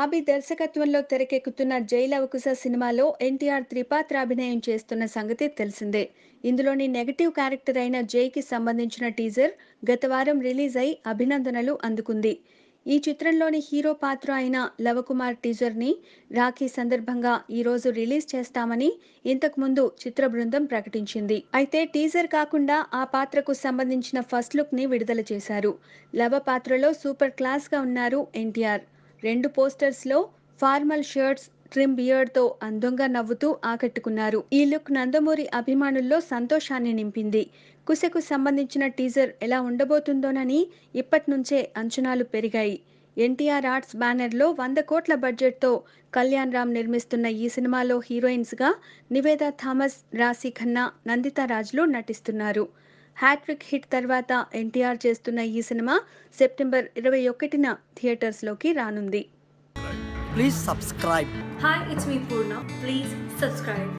బాబీ దర్శకత్వంలో తెరకెక్కుతున్న జైలవకుశ సినిమాలో ఎన్టీఆర్ త్రిపాత్రాభినయం చేస్తున్న సంగతి తెలిసిందే. ఇందులోని నెగటివ్ క్యారెక్టర్ అయిన జైకి సంబంధించిన టీజర్ గత వారం రిలీజ్ అయి అభినందనలు అందుకుంది. ఈ చిత్రంలోని హీరో పాత్ర అయిన లవకుమార్ టీజర్ ని రాఖీ సందర్భంగా ఈ రోజు రిలీజ్ చేస్తామని ఇంతకు ముందు చిత్ర బృందం ప్రకటించింది. అయితే టీజర్ కాకుండా ఆ పాత్రకు సంబంధించిన ఫస్ట్ లుక్ ని విడుదల చేశారు. లవ పాత్రలో సూపర్ క్లాస్ గా ఉన్నారు ఎన్టీఆర్. రెండు పోస్టర్స్ లో ఫార్మల్ షర్ట్స్, ట్రిమ్ బియర్డ్ తో అందంగా నవ్వుతూ ఆకట్టుకున్నారు. ఈ లుక్ నందమూరి అభిమానుల్లో సంతోషాన్ని నింపింది. కుశకు సంబంధించిన టీజర్ ఎలా ఉండబోతుందోనని ఇప్పటి నుంచే అంచనాలు పెరిగాయి. ఎన్టీఆర్ ఆర్ట్స్ బ్యానర్లో 100 కోట్ల బడ్జెట్తో కళ్యాణ్ రామ్ నిర్మిస్తున్న ఈ సినిమాలో హీరోయిన్స్ గా నివేదా థామస్, రాశీ ఖన్నా, నందితా రాజ్లు నటిస్తున్నారు. హ్యాట్రిక్ హిట్ తర్వాత ఎన్టీఆర్ చేస్తున్న ఈ సినిమా సెప్టెంబర్ 21న థియేటర్స్లోకి రానుంది. Please subscribe. Hi, it's me Purna. Please subscribe.